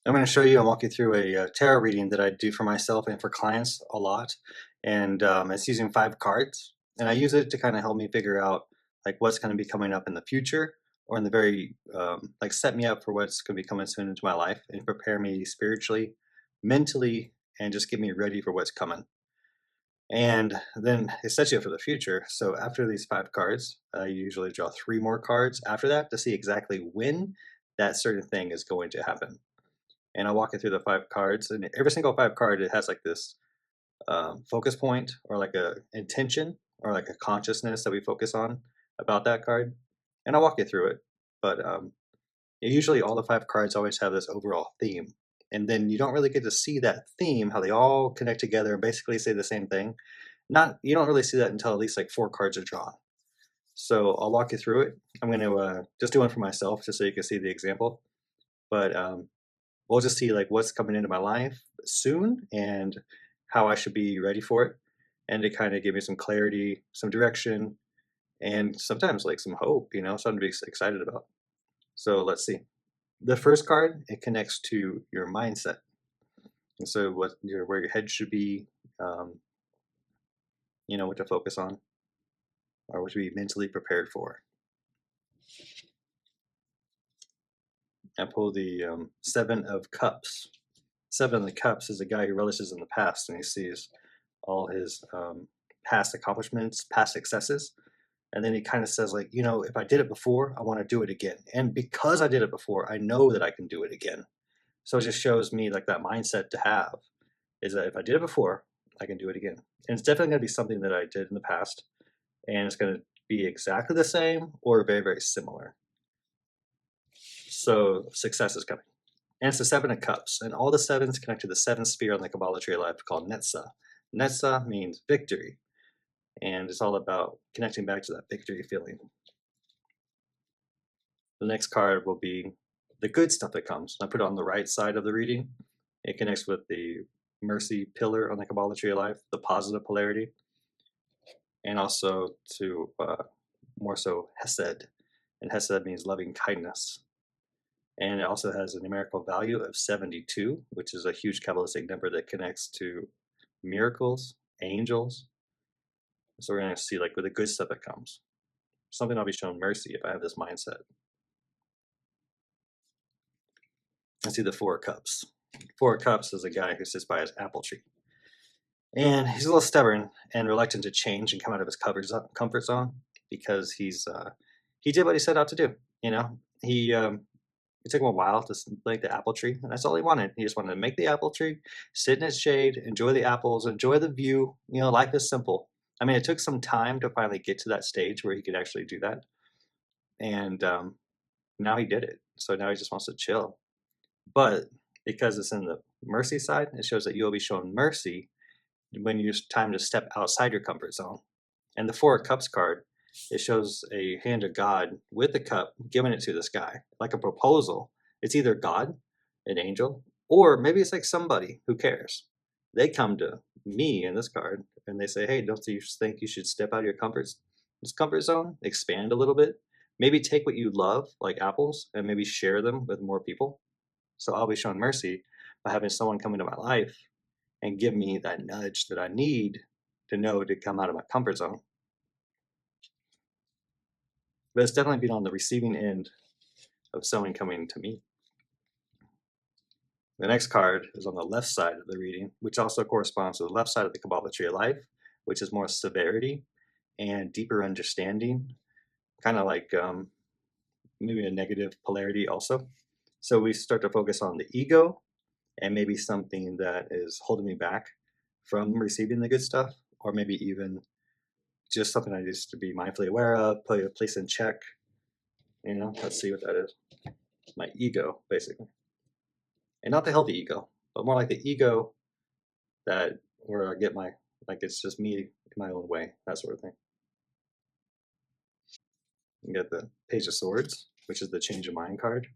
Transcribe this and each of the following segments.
I'm going to show you and walk you through a tarot reading that I do for myself and for clients a lot. And it's using 5 cards. And I use it to kind of help me figure out like what's going to be coming up in the future, or in the very, like set me up for what's going to be coming soon into my life and prepare me spiritually, mentally, and just get me ready for what's coming. And then it sets you up for the future. So after these 5 cards, I usually draw 3 more cards after that to see exactly when that certain thing is going to happen. And I'll walk you through the 5 cards. And every single 5 card, it has like this focus point, or like a intention, or like a consciousness that we focus on about that card. And I'll walk you through it. But usually all the 5 cards always have this overall theme. And then you don't really get to see that theme, how they all connect together and basically say the same thing. You don't really see that until at least like 4 cards are drawn. So I'll walk you through it. I'm going to just do one for myself just so you can see the example. But we'll just see like what's coming into my life soon and how I should be ready for it, and to kind of give me some clarity, some direction, and sometimes like some hope, something to be excited about. So let's see. The first card, it connects to your mindset. And so where your head should be, what to focus on, or what to be mentally prepared for. I pull the 7 of Cups. 7 of Cups is a guy who relishes in the past, and he sees all his past accomplishments, past successes. And then he kind of says like, if I did it before, I want to do it again. And because I did it before, I know that I can do it again. So it just shows me like that mindset to have, is that if I did it before, I can do it again. And it's definitely going to be something that I did in the past. And it's going to be exactly the same or very, very similar. So success is coming. And it's the 7 of Cups. And all the 7s connect to the 7th sphere on the Kabbalah tree of life called Netzah. Netzah means victory. And it's all about connecting back to that victory feeling. The next card will be the good stuff that comes. I put it on the right side of the reading. It connects with the mercy pillar on the Kabbalah tree of life, the positive polarity, and also to more so Hesed. And Hesed means loving kindness. And it also has a numerical value of 72, which is a huge Kabbalistic number that connects to miracles, angels. So we're going to see like with the good stuff that comes. Something I'll be shown mercy if I have this mindset. Let's see the 4 of Cups. 4 of Cups is a guy who sits by his apple tree. And he's a little stubborn and reluctant to change and come out of his comfort zone, because he did what he set out to do. It took him a while to make the apple tree, and that's all he wanted. He just wanted to make the apple tree, sit in its shade, enjoy the apples, enjoy the view. Life is simple. I mean, it took some time to finally get to that stage where he could actually do that. And now he did it. So now he just wants to chill. But because it's in the mercy side, it shows that you'll be shown mercy when it's time to step outside your comfort zone. And the 4 of Cups card, it shows a hand of God with the cup, giving it to this guy, like a proposal. It's either God, an angel, or maybe it's like somebody who cares. They come to me in this card and they say, hey, don't you think you should step out of your comfort zone, expand a little bit, maybe take what you love, like apples, and maybe share them with more people. So I'll be shown mercy by having someone come into my life and give me that nudge that I need to know to come out of my comfort zone. But it's definitely been on the receiving end of someone coming to me. The next card is on the left side of the reading, which also corresponds to the left side of the Kabbalah tree of life, which is more severity and deeper understanding, kind of like maybe a negative polarity also. So we start to focus on the ego and maybe something that is holding me back from receiving the good stuff, or maybe even just something I used to be mindfully aware of, put a place in check. Let's see what that is. My ego, basically. And not the healthy ego, but more like the ego that where I get it's just me in my own way, that sort of thing. You get the Page of Swords, which is the change of mind card.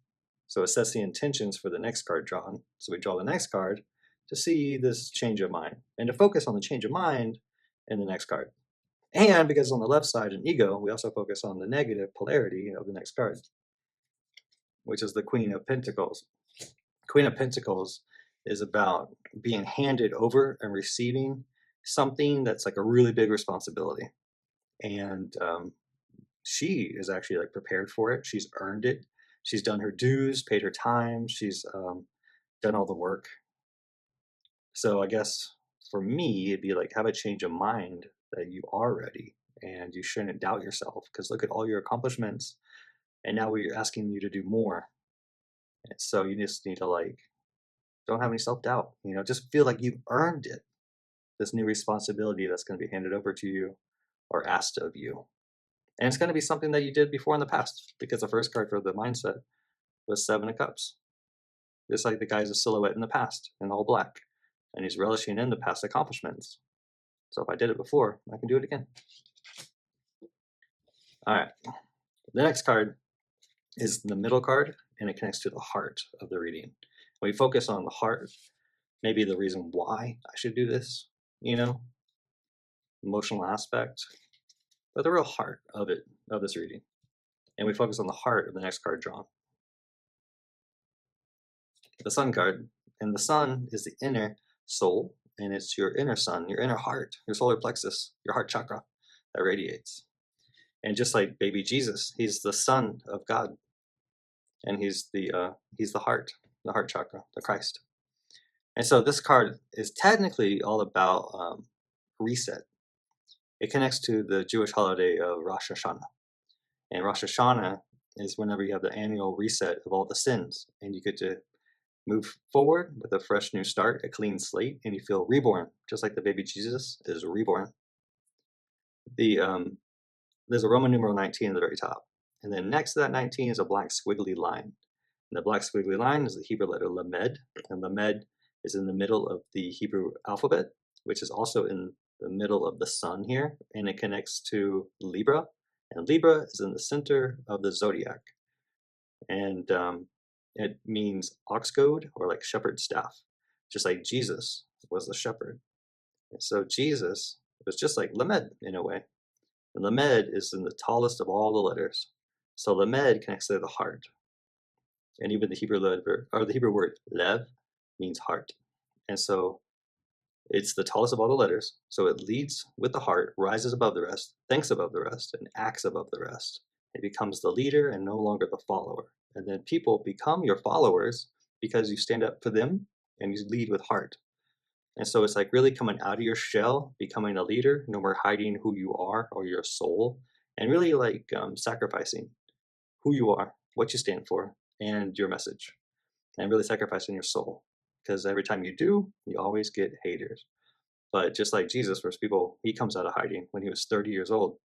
So it sets the intentions for the next card drawn. So we draw the next card to see this change of mind and to focus on the change of mind in the next card. And because on the left side in ego, we also focus on the negative polarity of the next card, which is the Queen of Pentacles. Queen of Pentacles is about being handed over and receiving something that's like a really big responsibility. And she is actually like prepared for it. She's earned it. She's done her dues, paid her time. She's done all the work. So I guess for me, it'd be like have a change of mind that you are ready and you shouldn't doubt yourself because look at all your accomplishments. And now we're asking you to do more. And so you just need to like, don't have any self doubt, just feel like you've earned it. This new responsibility that's going to be handed over to you or asked of you. And it's going to be something that you did before in the past because the first card for the mindset was Seven of Cups. It's like the guy's a silhouette in the past in all black, and he's relishing in the past accomplishments. So if I did it before, I can do it again. All right. The next card is the middle card, and it connects to the heart of the reading. When we focus on the heart, maybe the reason why I should do this, emotional aspect, but the real heart of it, of this reading. And we focus on the heart of the next card drawn. The sun card, and the sun is the inner soul, and it's your inner sun, your inner heart, your solar plexus, your heart chakra that radiates. And just like baby Jesus, he's the son of God, and he's the heart chakra, the Christ. And so this card is technically all about reset. It connects to the Jewish holiday of Rosh Hashanah. And Rosh Hashanah is whenever you have the annual reset of all the sins, and you get to move forward with a fresh new start, a clean slate, and you feel reborn, just like the baby Jesus is reborn. There's a Roman numeral 19 at the very top, and then next to that 19 is a black squiggly line. And the black squiggly line is the Hebrew letter Lamed, and Lamed is in the middle of the Hebrew alphabet, which is also in the middle of the sun here, and it connects to Libra, and Libra is in the center of the zodiac. And it means ox goad or like shepherd's staff, just like Jesus was the shepherd. And so Jesus was just like Lamed in a way. And Lamed is in the tallest of all the letters. So Lamed connects to the heart. And even the Hebrew letter, or the Hebrew word lev means heart. And so it's the tallest of all the letters. So it leads with the heart, rises above the rest, thinks above the rest, and acts above the rest. It becomes the leader and no longer the follower. And then people become your followers because you stand up for them and you lead with heart. And so it's like really coming out of your shell, becoming a leader, no more hiding who you are or your soul, and really like sacrificing who you are, what you stand for, and your message, and really sacrificing your soul. Because every time you do, you always get haters. But just like Jesus, first people, he comes out of hiding when he was 30 years old,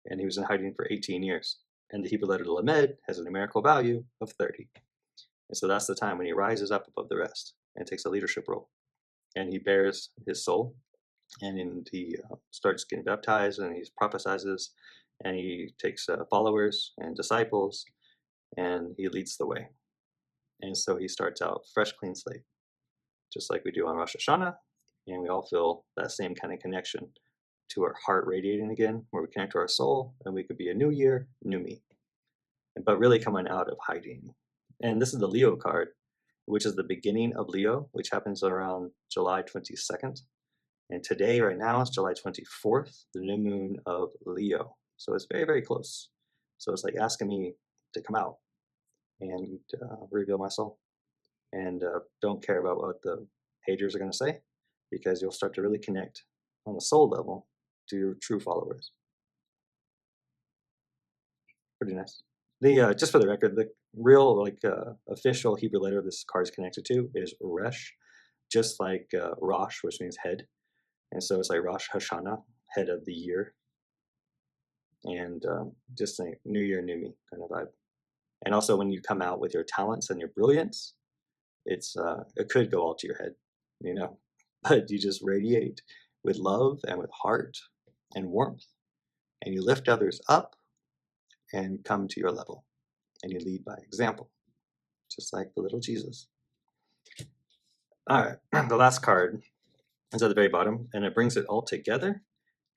and he was in hiding for 18 years. And the Hebrew letter Lamed has a numerical value of 30. And so that's the time when he rises up above the rest and takes a leadership role. And he bears his soul, and he starts getting baptized, and he prophesizes, and he takes followers and disciples, and he leads the way. And so he starts out fresh, clean slate, just like we do on Rosh Hashanah, and we all feel that same kind of connection to our heart radiating again, where we connect to our soul, and we could be a new year, new me, but really coming out of hiding. And this is the Leo card, which is the beginning of Leo, which happens around July 22nd. And today, right now, is July 24th, the new moon of Leo. So it's very, very close. So it's like asking me to come out and reveal my soul. And don't care about what the haters are going to say, because you'll start to really connect on the soul level to your true followers. Pretty nice. The just for the record, the real official Hebrew letter this card is connected to is Resh, just like Rosh, which means head. And so it's like Rosh Hashanah, head of the year. And just like new year, new me kind of vibe. And also when you come out with your talents and your brilliance, it could go all to your head, but you just radiate with love and with heart and warmth, and you lift others up and come to your level, and you lead by example, just like the little Jesus. All right, the last card is at the very bottom, and it brings it all together,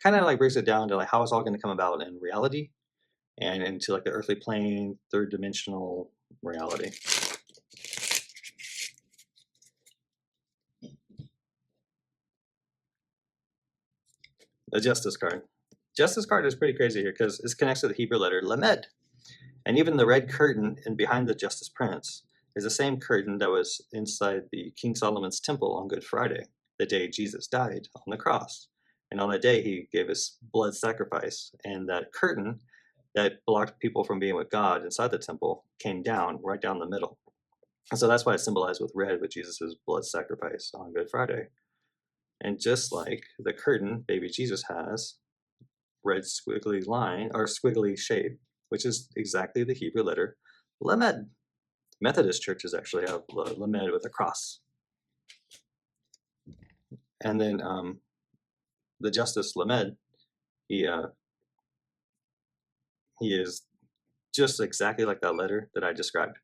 kind of like breaks it down to like how it's all going to come about in reality and into like the earthly plane, third dimensional reality. The Justice card. Justice card is pretty crazy here because it's connected to the Hebrew letter Lamed. And even the red curtain in behind the Justice Prince is the same curtain that was inside the King Solomon's temple on Good Friday, the day Jesus died on the cross. And on that day, he gave his blood sacrifice. And that curtain that blocked people from being with God inside the temple came down right down the middle. And so that's why it's symbolized with red with Jesus' blood sacrifice on Good Friday. And just like the curtain baby Jesus has, red squiggly line or squiggly shape, which is exactly the Hebrew letter Lamed. Methodist churches actually have Lamed with a cross. And then the Justice Lamed, he he is just exactly like that letter that I described,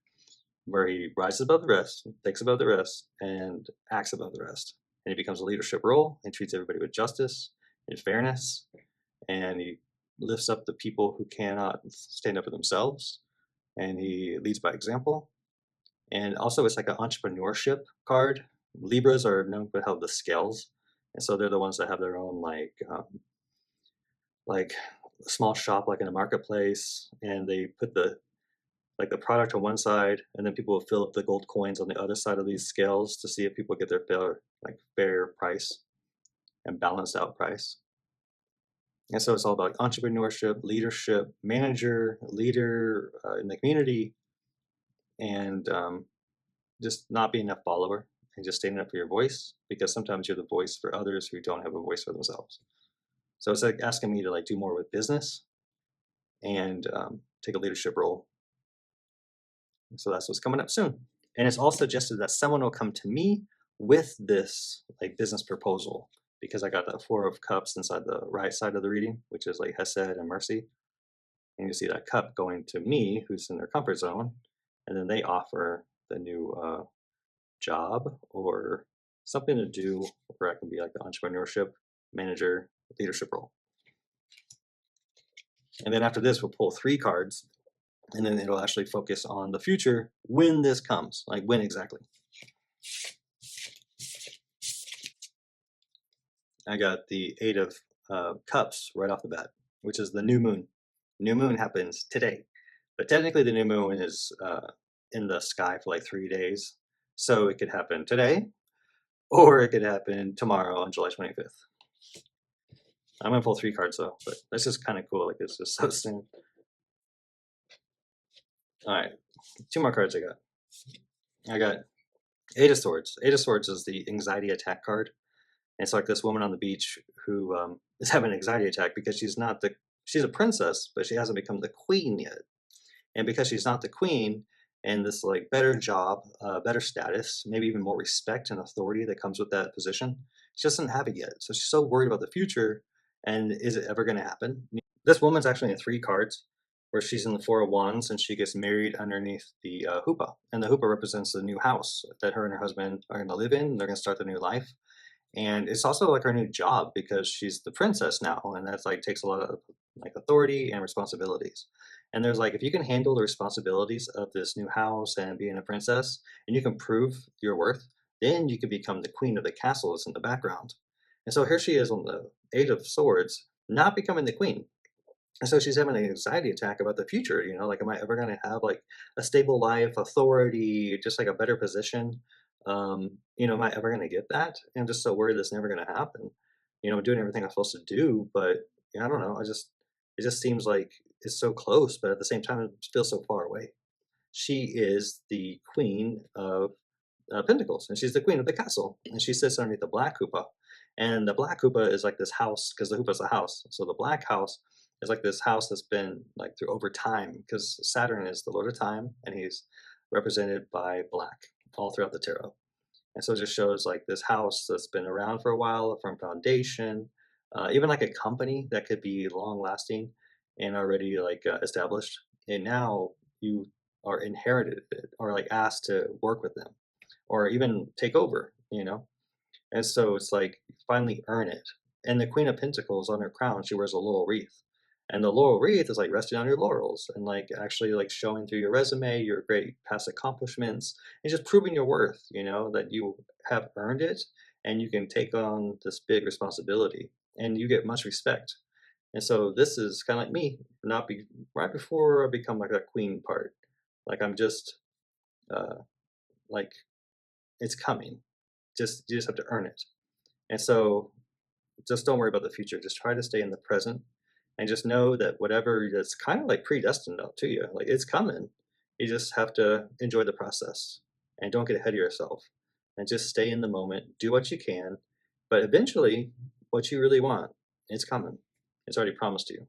where he rises above the rest, thinks above the rest, and acts above the rest. And he becomes a leadership role and treats everybody with justice and fairness, and he lifts up the people who cannot stand up for themselves, and he leads by example. And also, it's like an entrepreneurship card. Libras are known for how the scales, and so they're the ones that have their own like a small shop, like in a marketplace, and they put the product on one side, and then people will fill up the gold coins on the other side of these scales to see if people get their fair price and balanced out price. And so it's all about entrepreneurship, leadership, manager, leader in the community, and just not being a follower and just standing up for your voice, because sometimes you're the voice for others who don't have a voice for themselves. So it's like asking me to like do more with business and take a leadership role. So that's what's coming up soon. And it's also suggested that someone will come to me with this like business proposal, because I got that Four of Cups inside the right side of the reading, which is like Hesed and mercy. And you see that cup going to me, who's in their comfort zone, and then they offer the new job or something to do where I can be like the entrepreneurship manager leadership role. And then after this, we'll pull 3 cards, and then it'll actually focus on the future when this comes, like when exactly. I got the 8 of Cups right off the bat, which is the new moon. New moon happens today, but technically the new moon is in the sky for like 3 days. So it could happen today, or it could happen tomorrow on July 25th. I'm gonna pull 3 cards though, but that's just kind of cool. Like it's just so soon. All right, 2 more cards I got. I got 8 of Swords. 8 of Swords is the anxiety attack card. And it's like this woman on the beach who is having an anxiety attack because she's a princess, but she hasn't become the queen yet. And because she's not the queen, and this like better job, better status, maybe even more respect and authority that comes with that position, she doesn't have it yet. So she's so worried about the future, and is it ever going to happen? This woman's actually in 3 cards, where she's in the Four of Wands, and she gets married underneath the hoopah. And the hoopah represents the new house that her and her husband are going to live in. They're going to start the new life. And it's also like her new job because she's the princess now, and that's like takes a lot of like authority and responsibilities. And there's like, if you can handle the responsibilities of this new house and being a princess, and you can prove your worth, then you can become the queen of the castle that's in the background. And so here she is on the 8 of Swords, not becoming the queen. And so she's having an anxiety attack about the future, like, am I ever going to have like a stable life, authority, just like a better position? Am I ever going to get that? And I'm just so worried that's never going to happen. I'm doing everything I'm supposed to do, but I don't know. It just seems like it's so close, but at the same time, it feels so far away. She is the queen of Pentacles, and she's the queen of the castle, and she sits underneath the black hoopah. And the black hoopah is like this house, because the hoopah is a house. So the black house is like this house that's been like through over time, because Saturn is the lord of time, and he's represented by black all throughout the tarot. And so it just shows like this house that's been around for a while, from foundation, even like a company that could be long lasting and already like established. And now you are inherited it, or like asked to work with them or even take over. And so it's like finally earn it. And the Queen of Pentacles on her crown, she wears a laurel wreath. And the laurel wreath is like resting on your laurels and like actually like showing through your resume, your great past accomplishments, and just proving your worth, that you have earned it and you can take on this big responsibility. and you get much respect. And so this is kind of like me, not be right before I become like a queen part. Like I'm just uh, like it's coming. Just you just have to earn it. And so just don't worry about the future. Just try to stay in the present and just know that whatever that's kind of like predestined out to you, like it's coming. You just have to enjoy the process and don't get ahead of yourself and just stay in the moment, do what you can, but eventually what you really want, it's coming. It's already promised to you.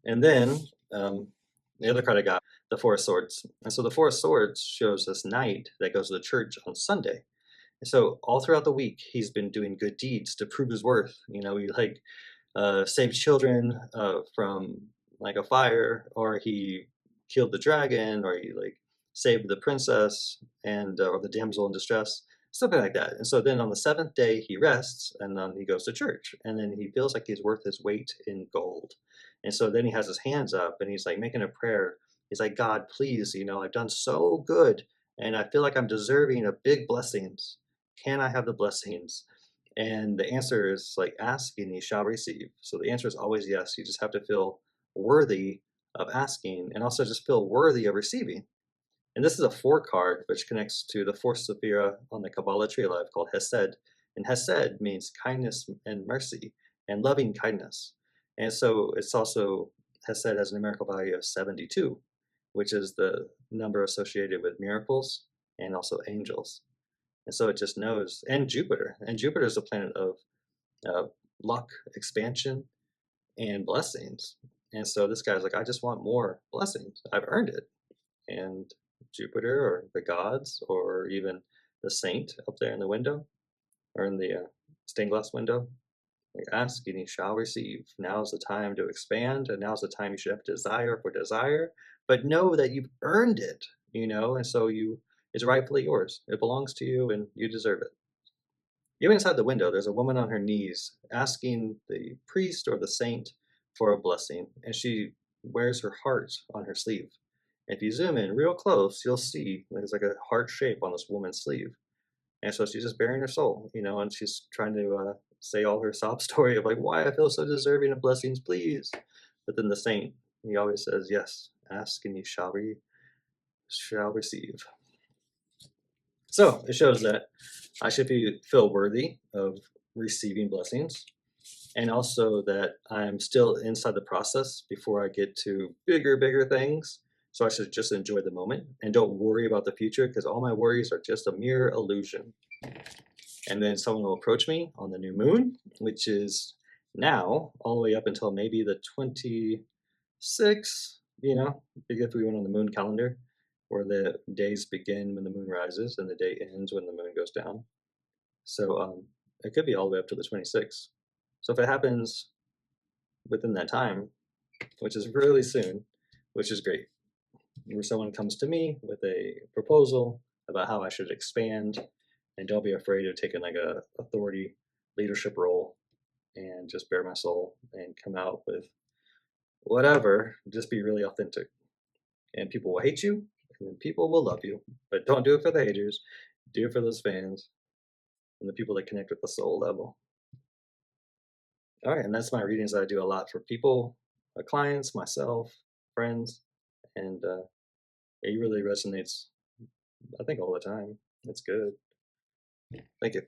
And then the other card I got, the Four of Swords. And so the Four of Swords shows this knight that goes to the church on Sunday. And so all throughout the week, he's been doing good deeds to prove his worth. You know, he like saved children from like a fire, or he killed the dragon, or he like saved the princess and or the damsel in distress, something like that. And so then on the seventh day, he rests, and then he goes to church, and then he feels like he's worth his weight in gold. And so then he has his hands up, and he's like making a prayer. He's like, God, please, you know, I've done so good, and I feel like I'm deserving of big blessings. Can I have the blessings? And the answer is like, ask and you shall receive. So the answer is always yes. You just have to feel worthy of asking and also just feel worthy of receiving. And this is a four card, which connects to the fourth Sephira on the Kabbalah tree of life called Hesed. And Hesed means kindness and mercy and loving kindness. And so it's also, Hesed has a numerical value of 72, which is the number associated with miracles and also angels. And so it just knows, and Jupiter is a planet of uh, luck, expansion, and blessings. And so this guy's like, I just want more blessings. I've earned it. And Jupiter, or the gods, or even the saint up there in the window, or in the stained glass window, like, ask and you shall receive. Now's the time to expand, and now's the time you should have desire for desire. But know that you've earned it, you know, and so it's rightfully yours. It belongs to you, and you deserve it. Even inside the window, there's a woman on her knees asking the priest or the saint for a blessing, and she wears her heart on her sleeve. If you zoom in real close, you'll see there's like a heart shape on this woman's sleeve. And so she's just bearing her soul, you know, and she's trying to say all her sob story of like, why I feel so deserving of blessings, please. But then the saint, he always says, yes, ask and you shall receive. So it shows that I should feel worthy of receiving blessings, and also that I'm still inside the process before I get to bigger things. So I should just enjoy the moment and don't worry about the future, because all my worries are just a mere illusion. And then someone will approach me on the new moon, which is now all the way up until maybe the 26th, you know, if we went on the moon calendar, where the days begin when the moon rises and the day ends when the moon goes down. So it could be all the way up to the 26th. So if it happens within that time, which is really soon, which is great, where someone comes to me with a proposal about how I should expand, and don't be afraid of taking like a authority leadership role and just bare my soul and come out with whatever, just be really authentic. And people will hate you and people will love you, but don't do it for the haters, do it for those fans and the people that connect with the soul level. All right, and that's my readings that I do a lot for people, clients, myself, friends, and it really resonates, I think, all the time. It's good. Thank you.